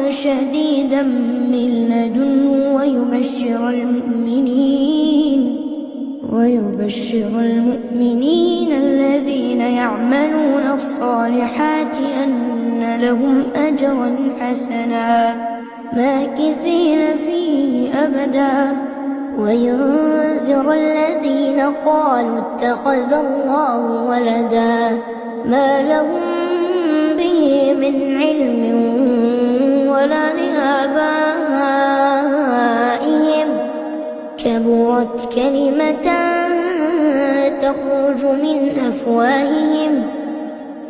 شديدا من لدنه ويبشر المؤمنين الذين يعملون الصالحات أن لهم أجرا حسنا ماكثين فيه أبدا وينذر الذين قالوا اتخذ الله ولدا ما لهم به من علم ولا لآبائهم كبرت كلمة تخرج من أفواههم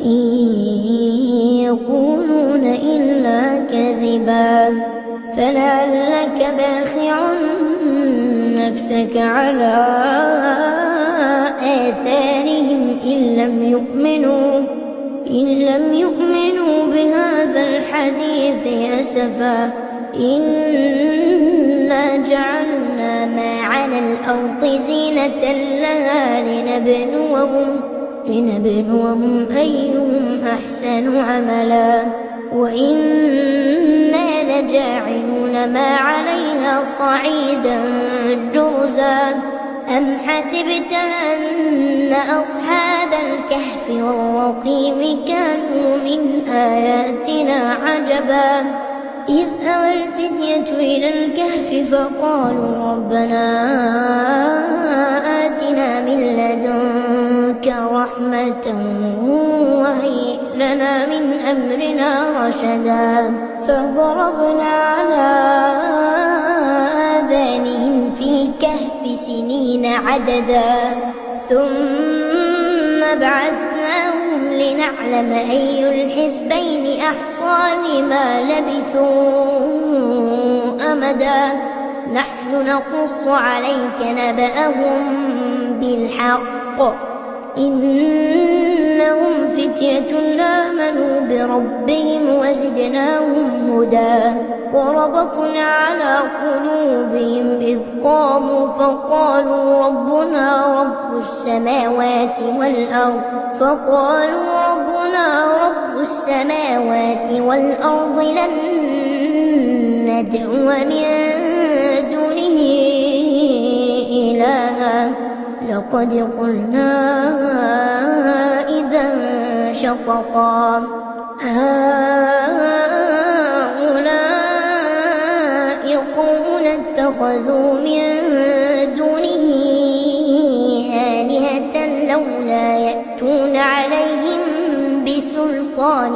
إن يقولون إلا كذبا فلعلك باخع نفسك على آثارهم إن لم يؤمنوا بهذا الحديث أسفا إنا جعلنا ما على الأرض زينة لها لنبلوهم أيهم أحسن عملا وإنا لجاعلون ما عليها صعيدا جرزا أم حسبت أن أصحاب الكهف والرقيم كانوا من آياتنا عجبا إذ أوى الفتية إلى الكهف فقالوا ربنا آتنا من لدنك رحمة وهيئ لنا من أمرنا رشدا فضربنا على آذانهم في الكهف سنين عددا ثم بعثناهم لنعلم أي الحزبين أحصى لما لبثوا أمدا نحن نقص عليك نبأهم بالحق إنهم فتية آمنوا بربهم وزدناهم هدى وربطنا على قلوبهم إذ قاموا فقالوا ربنا رب السماوات والأرض لن ندعو من دونه إلها لقد قلنا إذا شططا هؤلاء قوم اتخذوا من دونه آلهة لولا يأتون عليهم بسلطان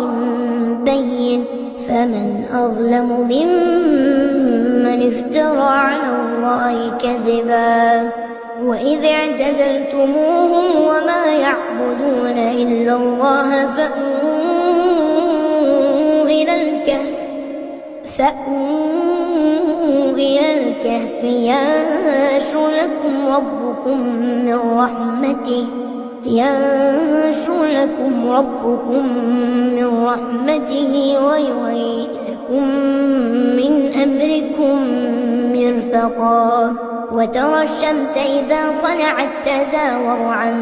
بين فمن أظلم ممن افترى على الله كذبا وإذ اعتزلتموهم وما يعبدون إلا الله فأووا إلى الكهف ينشر لكم ربكم من رحمته ويهيئ لكم من أمركم مرفقا وترى الشمس إذا طلعت تزاور عن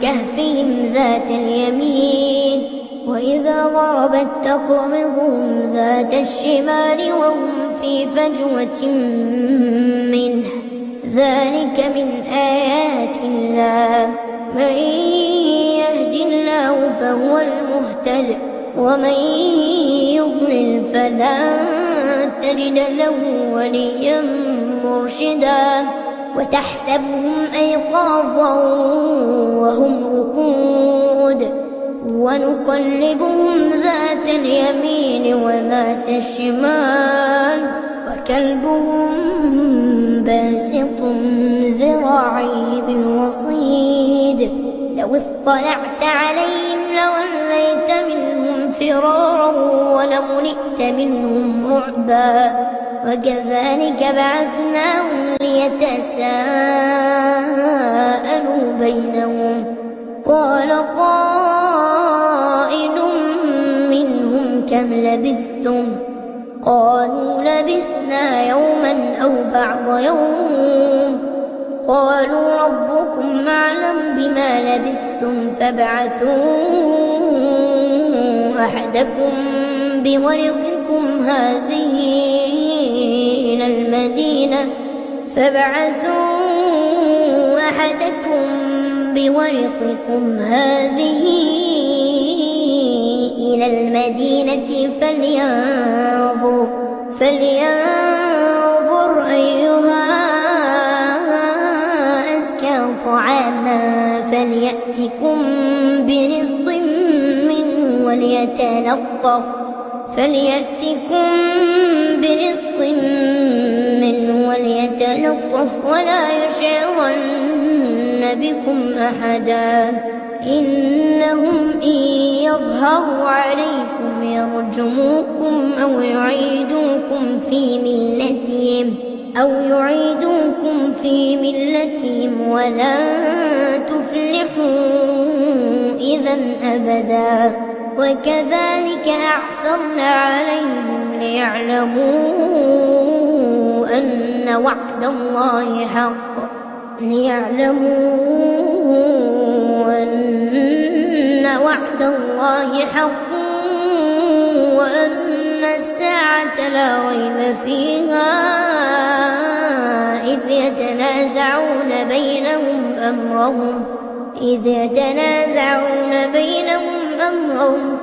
كهفهم ذات اليمين وإذا غربت تقرضهم ذات الشمال وهم في فجوة منه ذلك من آيات الله من يهد الله فهو المهتد ومن يضلل فلا تجد له وليا مرشدا وتحسبهم أيقاظا وهم رقود ونقلبهم ذات اليمين وذات الشمال وكلبهم باسط ذراعيه بالوصيد لو اطلعت عليهم لوليت منهم فرارا ولملئت منهم رعبا وكذلك بعثناهم ليتساءلوا بينهم قال قائل منهم كم لبثتم قالوا لبثنا يوما أو بعض يوم قالوا ربكم أعلم بما لبثتم فابعثوا أحدكم بورقكم هذه إلى المدينة فابعثوا أحدكم بورقكم هذه إلى المدينة فلينظر أيها أزكى طعاما فليأتكم برزق منه وليتلطف ولا يشعرن بكم أحدا إنهم إن يظهروا عليكم يرجموكم أو يعيدوكم في ملتهم ولن تفلحوا إذا أبدا وكذلك أعثرنا عليهم ليعلموا أن وعد الله حق وأن الساعة لا ريب فيها إذ يتنازعون بينهم أمرهم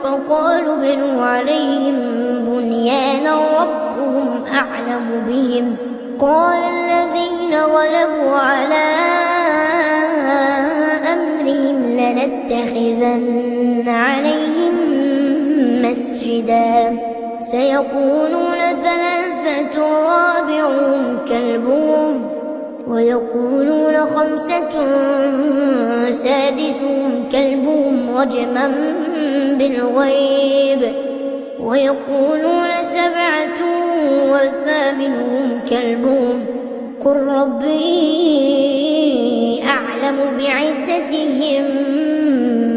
فقالوا ابنوا عليهم بنيانا ربهم أعلم بهم قال الذين غلبوا على أمرهم لنتخذن عليهم مسجدا سيقولون ثلاثة رابعهم كلبهم ويقولون خمسة سادسهم كلبهم رجما بالغيب ويقولون سبعة وثامنهم كلبهم قل ربي أعلم بعدتهم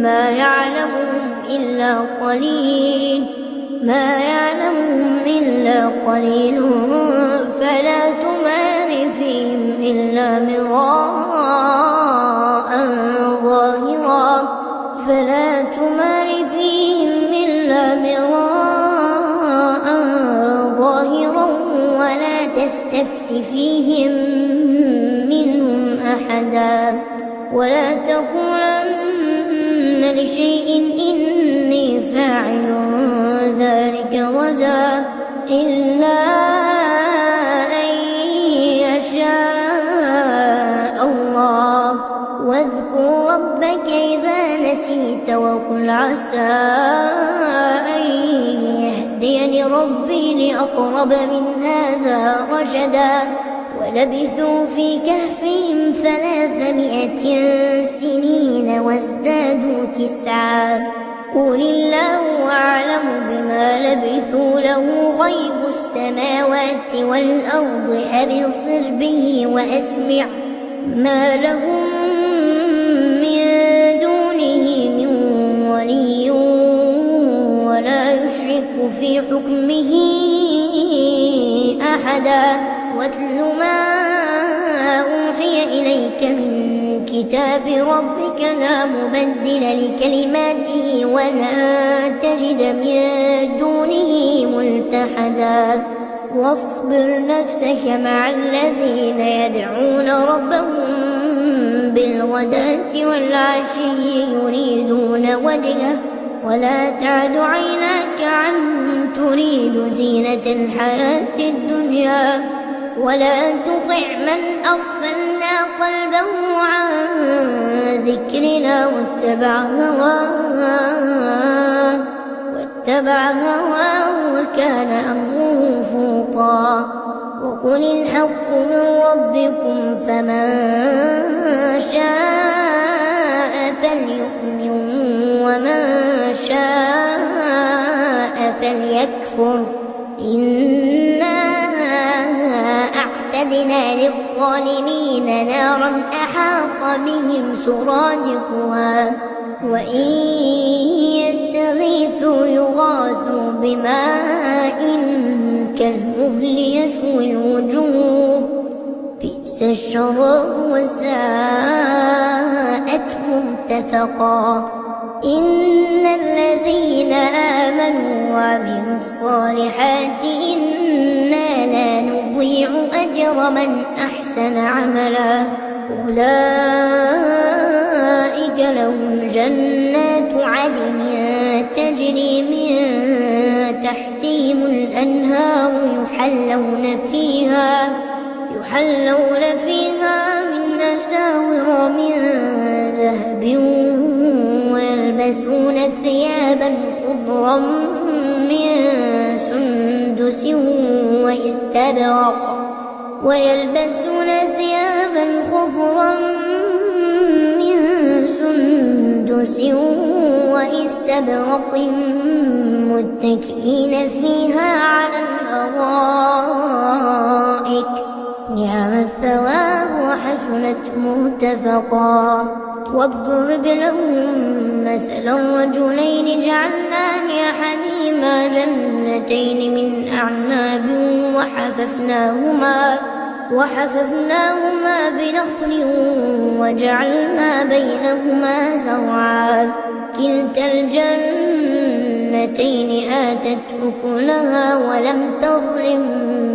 ما يعلمهم إلا قليل فلا تمار فيهم إلا مراء ظاهرا ولا تستفت فيهم منهم أحدا ولا تقولن لشيء إني فاعل ذلك غدا إلا أن يشاء الله واذكر ربك إذا نسيت وقل عسى أن يهديني ربي لأقرب من هذا رشدا ولبثوا في كهفهم 300 سنين وازدادوا 9 قل الله أعلم بما لبثوا له غيب السماوات والأرض أبصر به وأسمع ما لهم من دونه من ولي ولا يشرك في حكمه أحدا واتل ما أوحي إليك من كتاب ربك لا مبدل لكلماته ولا تجد من دونه ملتحدا واصبر نفسك مع الذين يدعون ربهم بالغداة والعشي يريدون وجهه ولا تعد عيناك عنهم تريد زينة الحياة الدنيا ولا تطع من أغفلنا قلبه عن ذكرنا واتبع هواه وكان أمره فرطا وقل الحق من ربكم فمن شاء فليؤمن ومن شاء فليكفر إنا أعتدنا للظالمين نارا أحاط بهم سرادقها وإن يستغيثوا يغاثوا بماء كالمهل يشوي الوجوه بئس الشراب وساءت مرتفقا إن الذين آمنوا وعملوا الصالحات إنا لا نضيع أجر من أحسن عملا أولئك لهم جنات عدن تجري من تحتهم الأنهار يحلون فيها من أساور من ذهب ويلبسون ثيابا خضرا من سندس واستبرق متكئين فيها على الأرائك نعم الثواب وحسنت مرتفقا واضرب لهم مثلا رجلين جعلنا لأحدهما جنتين من أعناب وحففناهما بنخل وجعلنا بينهما زرعا كلتا الجنتين آتت أكلها ولم تظلم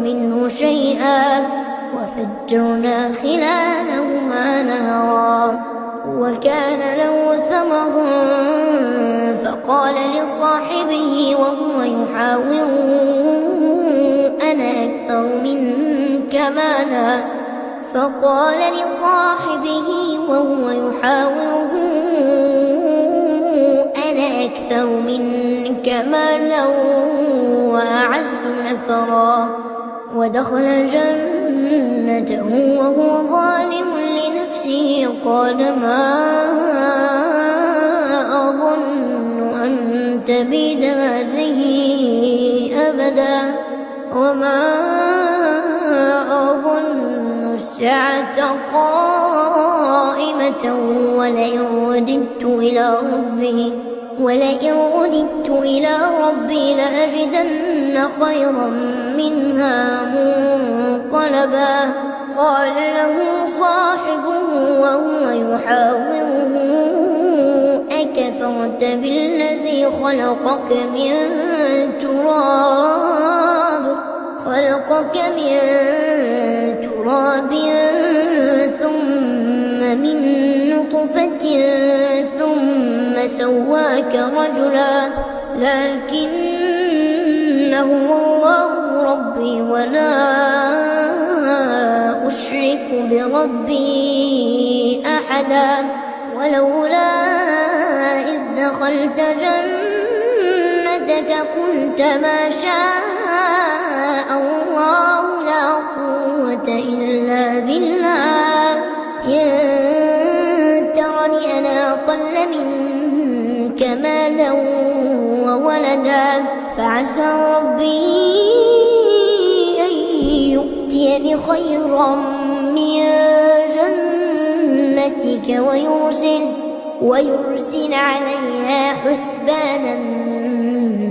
منه شيئا وفجرنا خلالهما نهرا وكان له ثمر فقال لصاحبه وهو يحاوره أنا أكثر منك مالا وأعز نفرا ودخل جنته وهو ظالم لنفسه قال ما أظن أن تبيد هذه أبدا وما أظن الساعة قائمة ولئن رددت إلى ربي لأجدن خيرا منها منقلبا قال له صاحبه وهو يحاوره أكفرت بالذي خلقك من تراب ثم من نطفة ثم سواك رجلا لكنه الله ربي ولا أشرك بربي أحدا ولولا إذ دخلت جنتك قلت ما شاء الله لا قوة إلا بالله إن ترني أنا أقل منك مالا وولدا فعسى ربي أن يؤتيني خيرا من جنتك ويرسل عليها حسبانا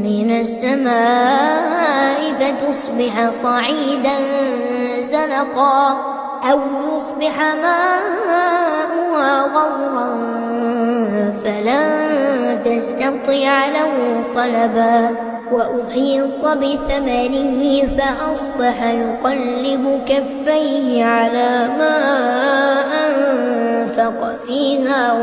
من السماء فتصبح صعيدا زلقا أو يصبح ماؤها غورا فلن تستطيع له طلبا وأحيط بثمره فأصبح يقلب كفيه على ما أنفق فيها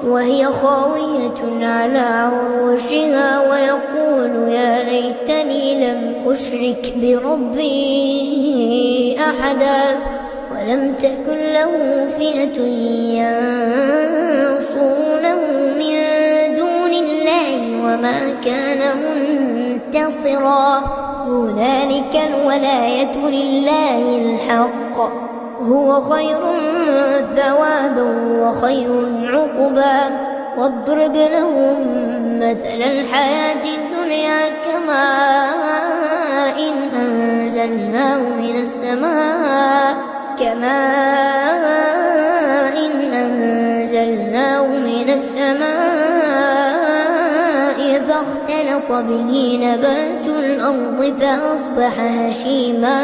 وهي خاوية على عروشها ويقول يا ليتني لم أشرك بربي أحدا ولم تكن له فئة ينصرونه من دون الله وما كان منتصرا هنالك الولاية لله الحق هو خير ثوابا وخير عقبا واضرب لهم مثل الحياة الدنيا كماء أنزلناه من السماء فاختلط به نبات الأرض فأصبح هشيما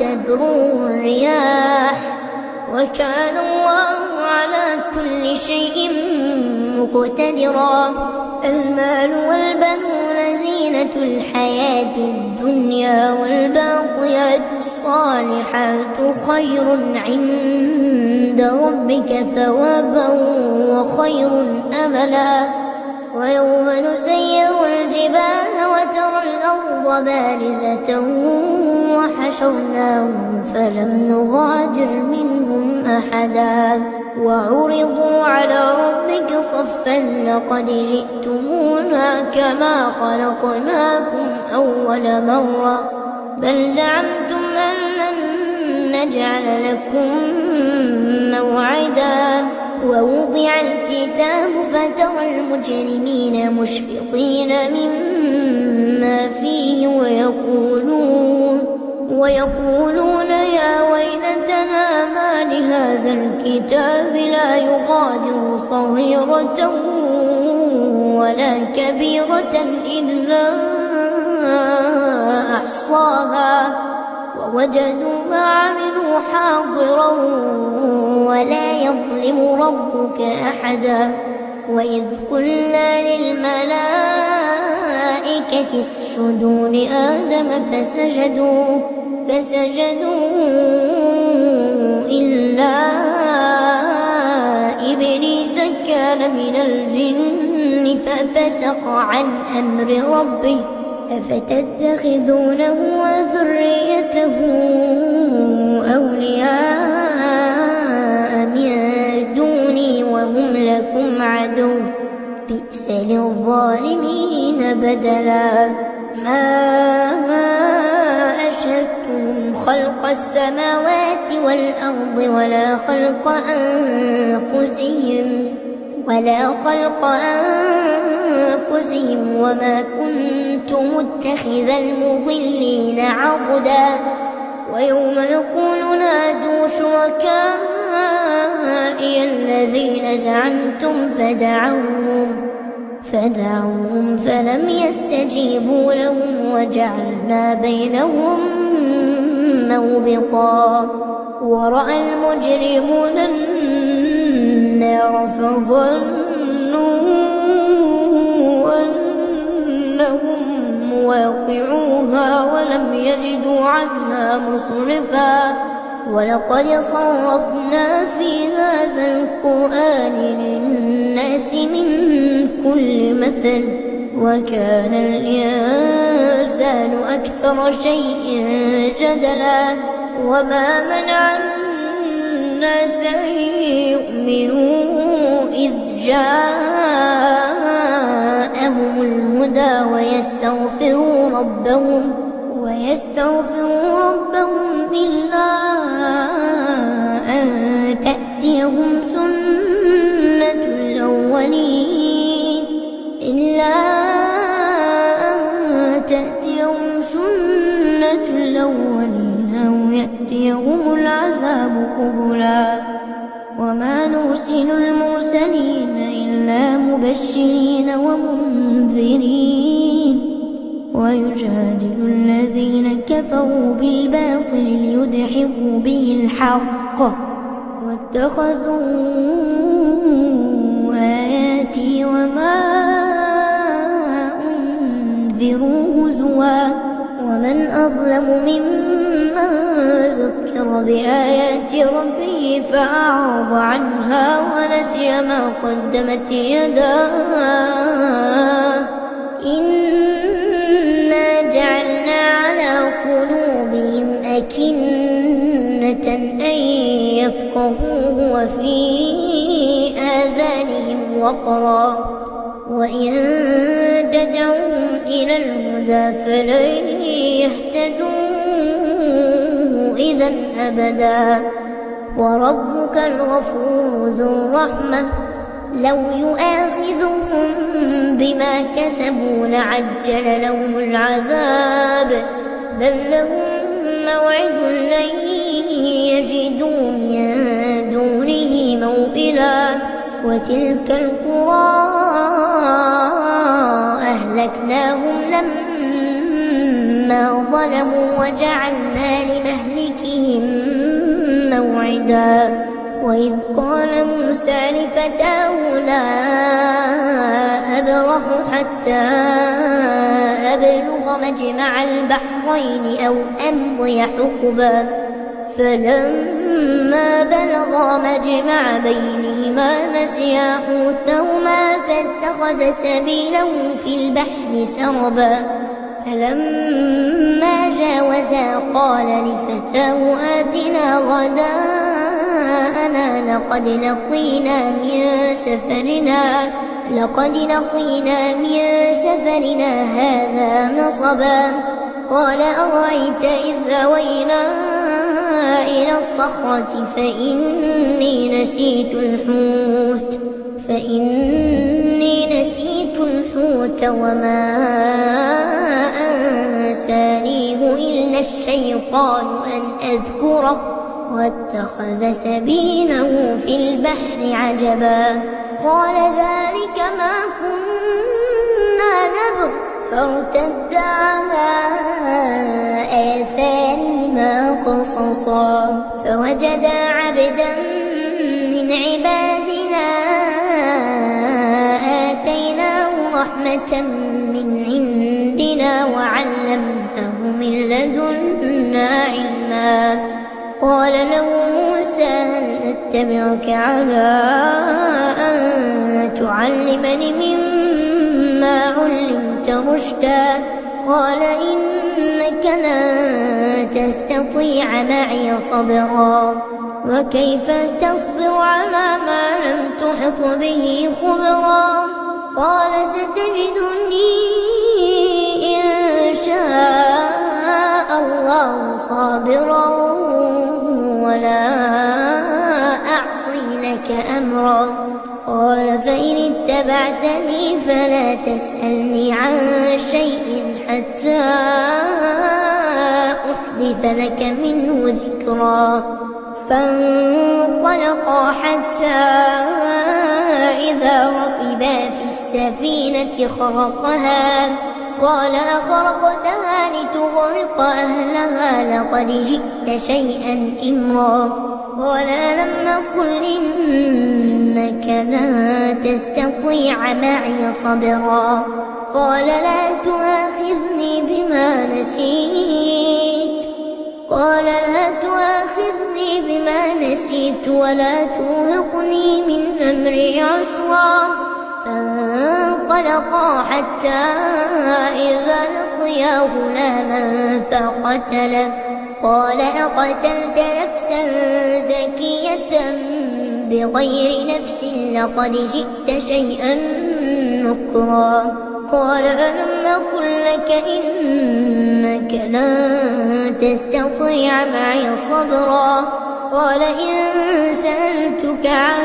تذروه الرياح وكان الله على كل شيء مقتدرا. المال والبنون زينة الحياة الدنيا، والباقيات الصالحات خير عند ربك ثوابا وخير أملا. ويوم نسير الجبال وترى الأرض بارزة وحشرناهم فلم نغادر منهم أحدا. وعرضوا على ربك صفا لقد جئتمونا كما خلقناكم أول مرة بل زعمتم أن لن نجعل لكم موعدا. ووضع الكتاب فترى المجرمين مشفقين مما فيه ويقولون يا ويلتنا ما لهذا الكتاب لا يغادر صغيرة ولا كبيرة إلا أحصاها ووجدوا ما عملوا حاضرا ولا يظلم ربك أحدا. وإذ قلنا للملائكة اسجدوا لآدم فسجدوا إلا إبليس كان من الجن ففسق عن أمر ربه أفتتخذونه وذريته أولياء من دوني وهم لكم عدو بئس للظالمين بدلا. ما أشهدتهم خلق السماوات والأرض ولا خلق أنفسهم وما كنت متخذ المضلين عضدا. ويوم يقول نادوا شركائي الذين زعمتم فدعوهم فلم يستجيبوا لهم وجعلنا بينهم موبقا. ورأى المجرمون النار فظنوا أنهم واقعوها ولم يجدوا عنها مصرفا. ولقد صرفنا في هذا القرآن للناس من كل مثل وكان الإنسان أكثر شيء جدلا. وما منع الناس أن يؤمنوا إذ جاءهم الهدى ويستغفروا ربهم إلا أن تأتيهم سنة الأولين أو يأتيهم العذاب قبلا. وما نرسل المرسلين إلا مبشرين ومنذرين ويجادل الذين كفروا بالباطل ليدحضوا به الحق واتخذوا آياتي وما أنذروا هزوا. ومن أظلم ممن ذكر بآيات ربه فأعرض عنها ونسي ما قدمت يداه إنا جعلنا على قلوبهم أكنة أن يفقهوه وفي آذانهم وقرا وإن تدعوهم إلى الهدى فلن يهتدوا إذا أبدا. وربك الغفور ذو الرحمة لو يؤاخذهم بما كسبوا لعجل لهم العذاب بل لهم موعد لن يجدوا من دونه موئلا. وتلك القرى أهلكناهم لما ظلموا وجعلنا لمهلكهم موعدا. وإذ قال موسى لفتاه لا أبرح حتى أبلغ مجمع البحرين أو أمضي حقبا، فلما بلغا مجمع بينهما نسيا حوتهما فاتخذ سبيله في البحر سربا. فلما جاوزا قال لفتاه آتنا غداءنا لقد لقينا من سفرنا هذا نصبا. قال أرأيت إذ أوينا إلى الصخرة فإني نسيت الحوت وما أنسانيه إلا الشيطان أن أذكره واتخذ سبيله في البحر عجبا. قال ذلك ما كنا نبغ فارتدا على آثارهما قصصا، فوجدا عبدا من عبادنا آتيناه رحمة من عندنا وعلمناه من لدنا علما. قال له موسى هل أتبعك على أن تعلمني مما علمت رشدا؟ قال إنك لن تستطيع معي صبرا، وكيف تصبر على ما لم تحط به خبرا؟ قال ستجدني إن شاء الله صابرا ولا أعصي لك أمرا. قال فإن اتبعتني فلا تسألني عن شيء حتى أحدث لك منه ذكرا. فانطلقا حتى إذا ركبا في السفينة خرقها قال أخرقتها لتغرق أهلها لقد جئت شيئا إمرا. قال لم أقل إنك لن تستطيع معي صبرا. قال لا تؤاخذني بما نسيت ولا ترهقني من أمري عسرا. فانطلقا حتى إذا لقيا غلاما فقتله. قال أقتلت نفسا زكية بغير نفس لقد جئت شيئا نكرا. قال ألم أقل لك إنك لن تستطيع معي صبرا؟ قال إن سألتك عن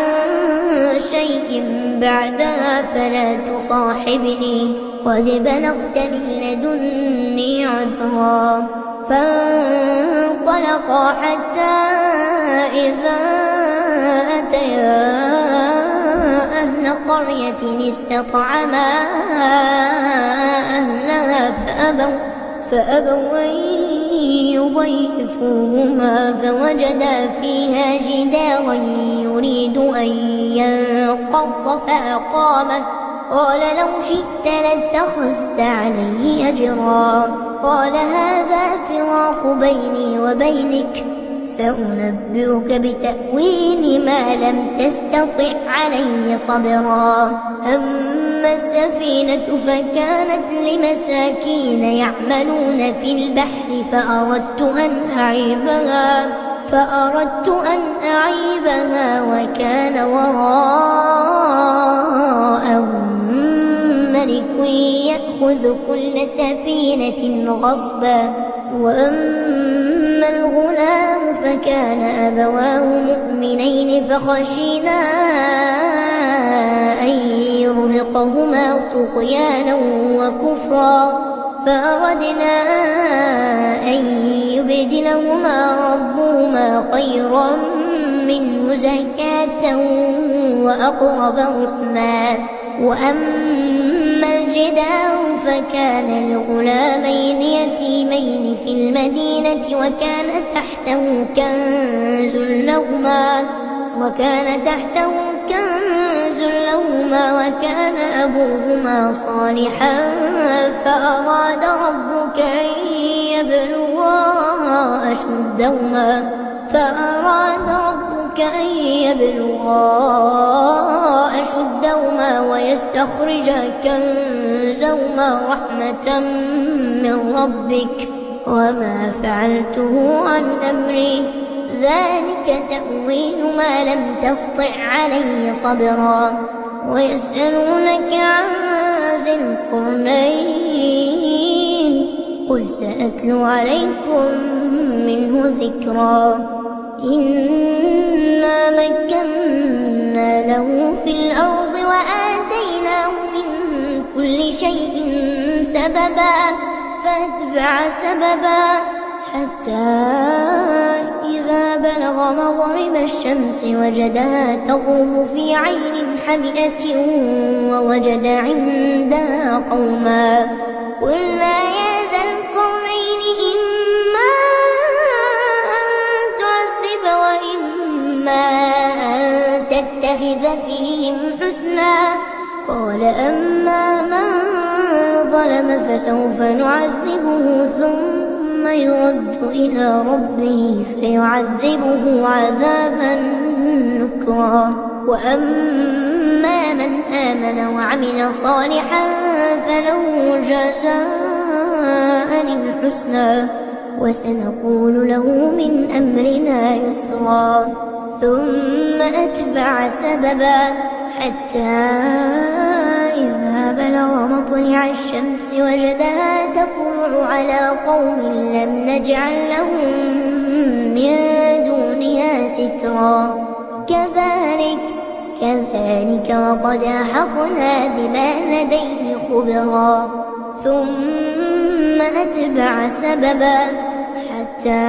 شيء بعدها فلا تصاحبني قد بلغت من لدني عذرا. فانطلقا حتى إذا أتيا أهل قرية استطعما أهلها فأبوا أن يضيفوهما فوجدا فيها جدارا يريد أن ينقض فأقامه. قال لو شئت لاتخذت عليه أجرا. قال هذا فراق بيني وبينك سأنبئك بتأويل ما لم تستطع عليه صبرا. أما السفينة فكانت لمساكين يعملون في البحر فأردت أن أعيبها وكان وراءهم ملك يأخذ كل سفينة غصبا. وأما الغلام فكان أبواه مؤمنين فخشينا أن يرهقهما طغيانا وكفرا فأردنا أن يبدلهما ربهما خيرا منه زكاة وأقرب رحما. وأما الجدار فكان لغلامين يتيمين في المدينة المدينة وكان أبوهما صالحا فأراد ربك أن يبلغا أشدهما ويستخرجا كنزهما رحمة من ربك وما فعلته عن أمري ذلك تأويل ما لم تسطع عليه صبرا ويسألونك عن ذي القرنين قل سأتلو عليكم منه ذكرا إنا مكنا له في الأرض وآتيناه من كل شيء سببا فأتبع سببا حتى إذا بلغ مغرب الشمس وجدها تغرب في عين حمئة ووجد عندها قوما قلنا يا ذا القرنين إما أن تعذب وإما أن تتخذ فيهم حسنا قال أما من ظلم فسوف نعذبه ثم يرد إلى ربه فيعذبه عذابا نكرا وأما من آمن وعمل صالحا فله جزاء الحسنى وسنقول له من أمرنا يسرا ثم أتبع سببا حتى إذا بلغ مطلع الشمس وجدها تطلع على قوم لم نجعل لهم من دونها سترا كذلك وقد أحطنا بما لديه خبرا ثم أتبع سببا حتى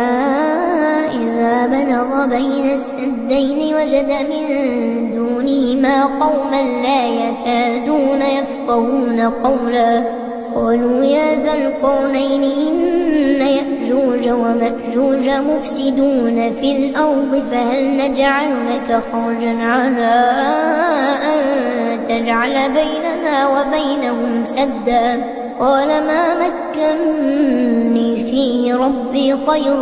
إذا بلغ بين السدين وجد من دونهما قوما لا يكادون يفقهون قولا قالوا يا ذا القرنين إن يأجوج ومأجوج مفسدون في الأرض فهل نجعل لك خرجا على أن تجعل بيننا وبينهم سدا قال ما مكنني فيه ربي خير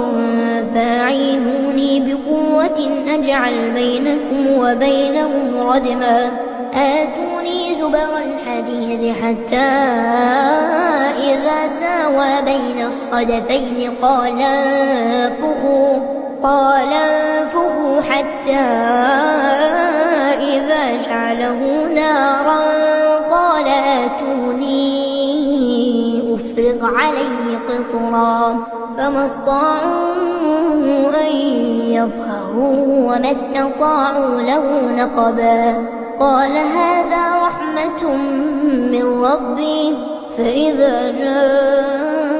فاعينوني بقوة أجعل بينكم وبينهم ردما آتوني زبر الحديد حتى إذا ساوى بين الصدفين قال انفخوا حتى إذا جعله نارا قال آتوني أفرغ عليه قطرا فما استطاعوا أن يظهروا وما استطاعوا له نقبا قال هذا رحمة من ربي فإذا جاء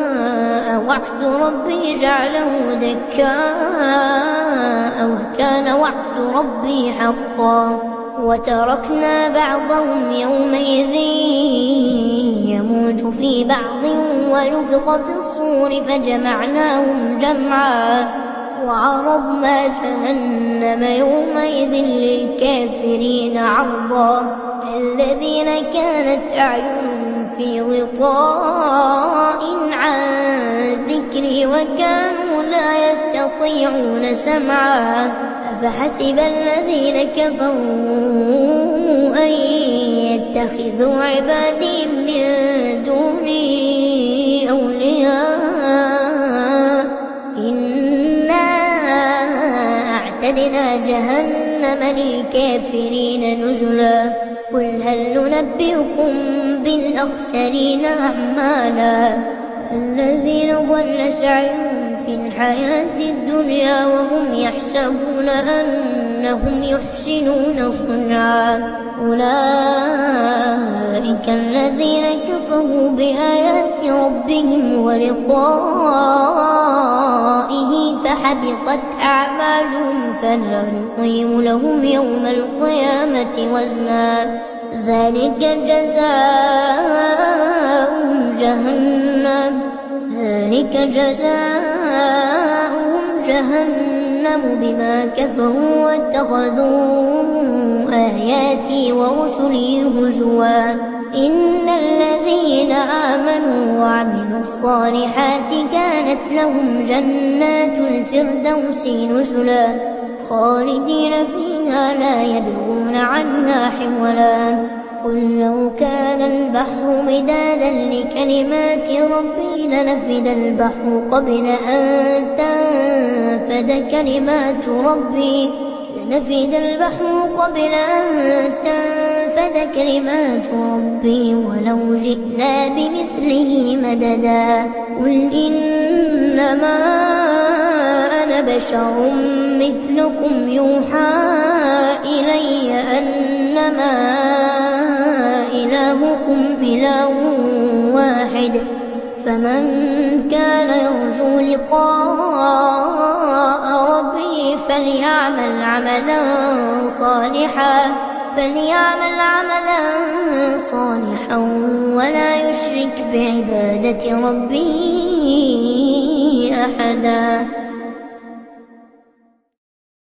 وعد ربي جعله دكاء وكان وعد ربي حقا وتركنا بعضهم يومئذ يموج في بعض ونفخ في الصور فجمعناهم جمعا وعرضنا جهنم يومئذ للكافرين عرضا الذين كانت أعينهم في غطاء عن ذكري وكانوا لا يستطيعون سمعا أفحسب الذين كفروا أن يتخذوا عبادي من دوني أولياء إنا أعتدنا جهنم للكافرين نزلا قل هل ننبئكم بالأخسرين أعمالا الذين ضل سعيهم في الحياة الدنيا وهم يحسبون أنهم يحسنون صنعا أولئك الذين كفروا بآيات ربهم ولقائه فحبطت أعمالهم فلا نقيم لهم يوم القيامة وزنا ذلك جزاؤهم جهنم ذلك جزاؤهم جهنم بما كفروا واتخذوا آياتي ورسلي هزوا إن الذين آمنوا وعملوا الصالحات كانت لهم جنات الفردوس نزلا خالدين فيها لا يبغون عنها حولا قل لو كان البحر مدادا لكلمات ربي لنفد البحر قبل أن تنفد كلمات ربي ولو جئنا بمثله مددا قل إنما أنا بشر مثلكم يوحى إلي أنما إلهكم إله واحد فمن كان يرجو لقاء ربه فليعمل عملا صالحا ولا يشرك بعبادة ربه أحدا.